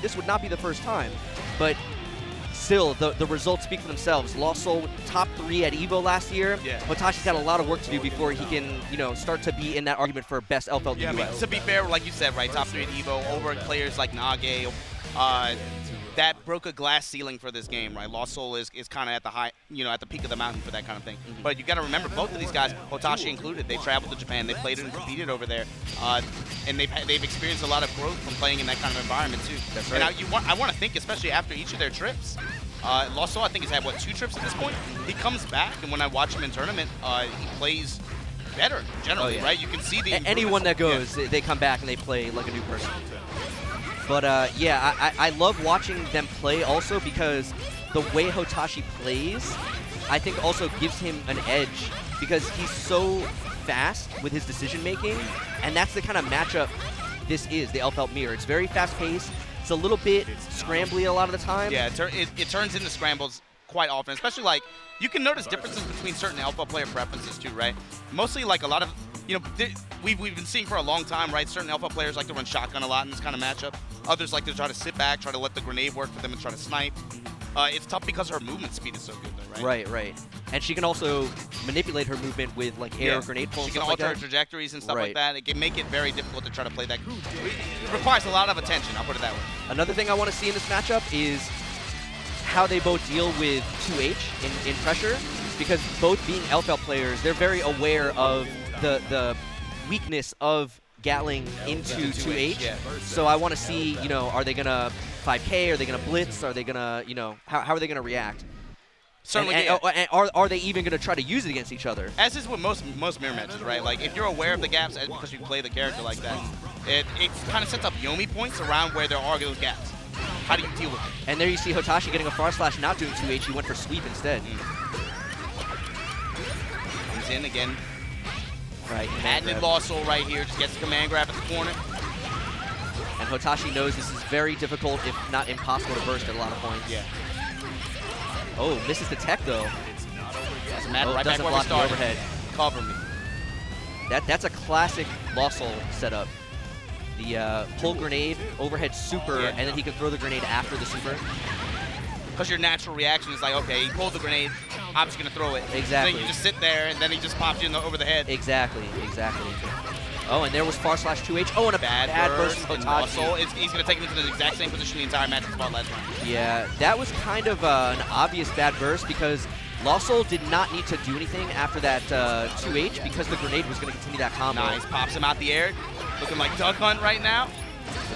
this would not be the first time, but still, the results speak for themselves. Lost Soul top 3 at EVO last year. Yeah. Hotashi's got a lot of work to do before he can, start to be in that argument for best Elphelt in the US. To be fair, like you said, right, top 3 at EVO over players like Nage. That broke a glass ceiling for this game, right? Lost Soul is kind of at the high, at the peak of the mountain for that kind of thing. But you got to remember, both of these guys, Hotashi included, they traveled to Japan, they played and competed over there, and they've experienced a lot of growth from playing in that kind of environment too. That's right. And I want to think, especially after each of their trips. Lost Soul, I think, has had 2 trips at this point. He comes back, and when I watch him in tournament, he plays better generally, right? You can see the anyone that goes, they come back and they play like a new person. But I love watching them play also because the way Hotashi plays, I think also gives him an edge because he's so fast with his decision making, and that's the kind of matchup this is, the Elphelt mirror. It's very fast paced. It's a little bit scrambly a lot of the time. Yeah, it turns into scrambles quite often, especially like you can notice differences between certain Elphelt player preferences too, right? Mostly like a lot of, we've been seeing for a long time, right? Certain Elphelt players like to run shotgun a lot in this kind of matchup. Others like to try to sit back, try to let the grenade work for them and try to snipe. It's tough because her movement speed is so good though, right? Right. And she can also manipulate her movement with like air grenade pulls. She can alter alter her trajectories and stuff like that. It can make it very difficult to try to play that. It requires a lot of attention, I'll put it that way. Another thing I want to see in this matchup is how they both deal with 2H in pressure, because both being Elphelt players, they're very aware of the weakness of Gatling into 2H. Yeah. So I want to see, are they going to 5K? Are they going to blitz? Are they going to, how are they going to react? Certainly. And are they even going to try to use it against each other? As is with most mirror matches, right? Like, if you're aware of the gaps because you play the character like that, it kind of sets up Yomi points around where there are those gaps. How do you deal with it? And there you see Hotashi getting a far slash, not doing 2H. He went for sweep instead. Comes in again. Right. Patented Lost Soul right here. Just gets the command grab at the corner. And Hotashi knows this is very difficult, if not impossible, to burst at a lot of points. Yeah. Oh, misses the tech though. Doesn't matter. Right back where we started. Overhead. Cover me. That's a classic Lost Soul setup. The pull grenade, overhead super, and then he can throw the grenade after the super. Because your natural reaction is like, okay, he pulled the grenade, I'm just going to throw it. Exactly. So then you just sit there, and then he just pops you over the head. Exactly. Oh, and there was far slash 2H. Oh, and a bad burst from Hotashi. He's going to take him into the exact same position the entire match as fought last round. Yeah, that was kind of an obvious bad burst because Lost Soul did not need to do anything after that 2H because the grenade was going to continue that combo. Nice. Pops him out the air. Looking like Duck Hunt right now.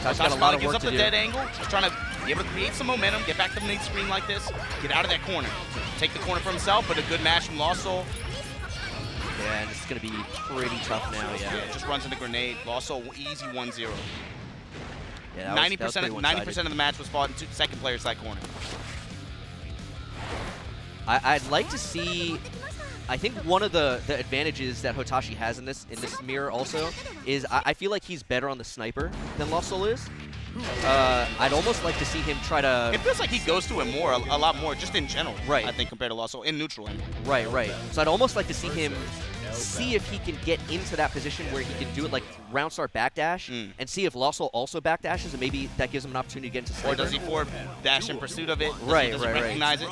Hotashi gives up the dead angle. Just trying to be able to create some momentum, get back to the mid screen like this, get out of that corner. Take the corner for himself, but a good match from Lost Soul. Yeah, and this is going to be pretty tough now, yeah. Just runs into grenade. Lost Soul, easy 1-0. Yeah, 90% of the match was fought in second player side corner. I'd like to see. I think one of the advantages that Hotashi has in this mirror also is I feel like he's better on the sniper than Lost Soul is. I'd almost like to see him try to. It feels like he goes to it a lot more, just in general. Right. I think compared to Lost Soul in neutral. Right. So I'd almost like to see him see if he can get into that position where he can do it like round start backdash and see if Lost Soul also backdashes, and maybe that gives him an opportunity to get into sniper. Or does he forward dash in pursuit of it? Does he recognize it?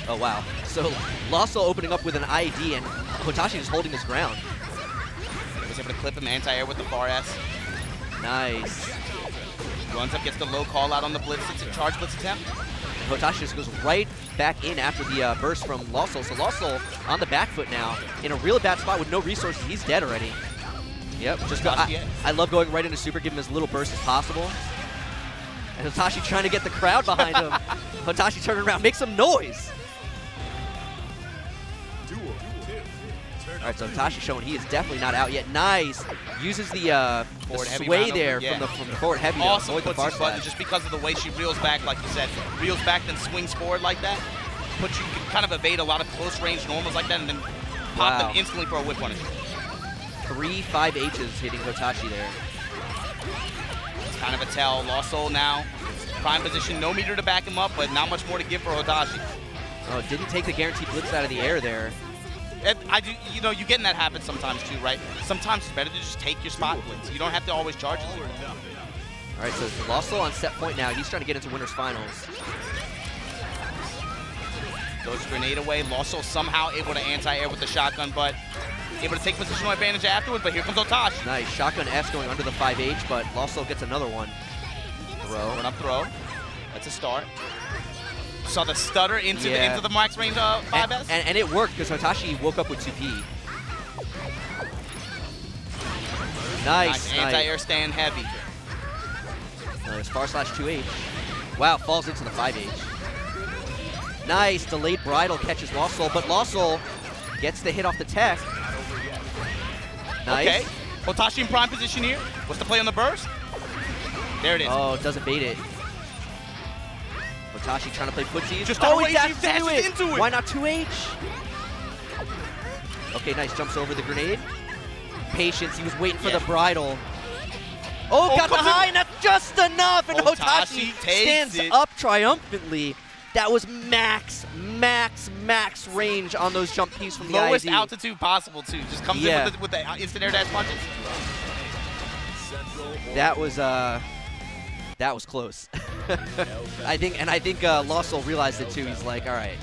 Oh, wow. So Lost Soul opening up with an IED, and Hotashi just holding his ground. Was able to clip him anti-air with the far S. Nice. Runs up, gets the low call out on the blitz. It's a charge blitz attempt. And Hotashi just goes right back in after the burst from Lost Soul. So Lost Soul on the back foot now, in a real bad spot with no resources. He's dead already. Yep. Just I love going right into super, give him as little burst as possible. And Hotashi trying to get the crowd behind him. Hotashi turning around, make some noise. All right, so Hotashi showing he is definitely not out yet. Nice. Uses the sway there from the forward heavy. Awesome puts his button just because of the way she reels back, like you said. Reels back, then swings forward like that. You can kind of evade a lot of close range normals like that and then pop them instantly for a whip punish. 3 5Hs hitting Hotashi there. It's kind of a tell. Lost Soul now. Prime position, no meter to back him up, but not much more to give for Hotashi. Oh, didn't take the guaranteed blitz out of the air there. You get in that habit sometimes too, right? Sometimes it's better to just take your spot blitz. You don't have to always charge it. All right, so Lost Soul on set point now. He's trying to get into winners finals. Goes grenade away. Lost Soul somehow able to anti-air with the shotgun, but able to take positional advantage afterward. But here comes Hotashi. Nice. Shotgun S going under the 5H, but Lost Soul gets another one. Throw. Run up throw. That's a start. Saw the stutter into the max range 5S. And it worked because Hotashi woke up with 2P. Nice. Anti-air stand heavy. Nice. Far slash 2H. Wow, falls into the 5H. Nice. Delayed bridle catches Lost Soul, but Lost Soul gets the hit off the tech. Nice. Okay. Hotashi in prime position here. What's the play on the burst? There it is. Oh, doesn't bait it. Hotashi trying to play footsies. Just he dashes into it. Why not 2H? Okay, nice. Jumps over the grenade. Patience. He was waiting for the bridle. Oh, got the high, and that's just enough. And Hotashi stands up triumphantly. That was max range on those jump Ps from the lowest IZ. altitude possible, too. Just comes in with the instant air dash punches. That was close. I think Lost Soul realized it too. He's like, all right,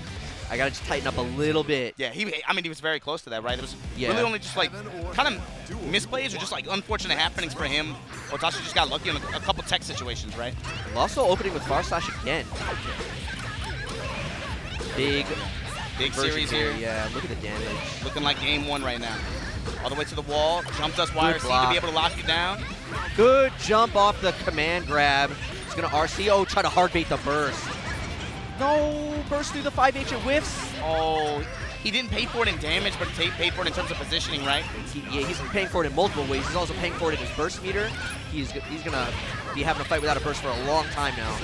I gotta just tighten up a little bit. Yeah, he was very close to that, right? It was really only just like kind of misplays or just like unfortunate happenings for him. Hotashi just got lucky in a couple tech situations, right? Lost Soul opening with far slash again. Big series here. Yeah, look at the damage. Looking like game 1 right now. All the way to the wall. Jump dust wire C to be able to lock you down. Good jump off the command grab. He's going to RC. Oh, try to hard bait the burst. No, burst through the 5H and whiffs. Oh, he didn't pay for it in damage, but he paid for it in terms of positioning, right? He's paying for it in multiple ways. He's also paying for it in his burst meter. He's going to be having a fight without a burst for a long time now.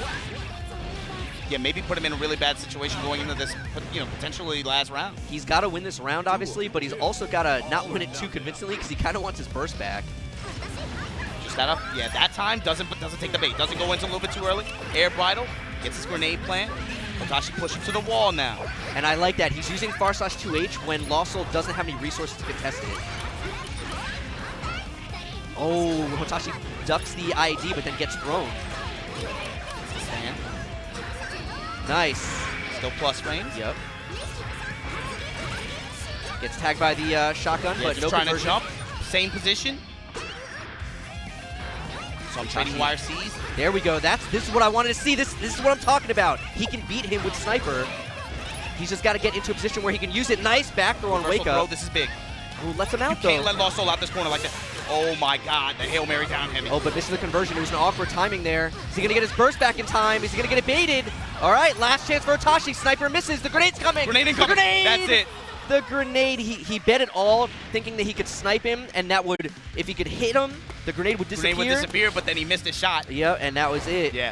Yeah, maybe put him in a really bad situation going into this, potentially last round. He's got to win this round, obviously, but he's also got to not win it too convincingly because he kind of wants his burst back. Just that up. Yeah, that time doesn't take the bait. Doesn't go into a little bit too early. Air bridle. Gets his grenade plant. Hotashi pushes to the wall now. And I like that. He's using far slash 2H when Lost Soul doesn't have any resources to contest it. Oh, Hotashi ducks the ID but then gets thrown. Stand. Nice. Still plus range. Yep. Gets tagged by the shotgun, but no trying conversion. to jump. Same position. So I'm trading wire C's. There we go. This is what I wanted to see. This is what I'm talking about. He can beat him with Sniper. He's just got to get into a position where he can use it. Nice back throw on Wake Up. This is big. Ooh, lets him out, though. Can't let Lost Soul out this corner like that. Oh, my God. The Hail Mary down heavy. Oh, but misses the conversion. It was an awkward timing there. Is he going to get his burst back in time? Is he going to get it baited? All right, last chance for Hotashi. Sniper misses. The grenade's coming. Grenade incoming. That's it. The grenade, he bet it all thinking that he could snipe him, and that would, if he could hit him, the grenade would disappear. But then he missed his shot. Yeah, and that was it. Yeah.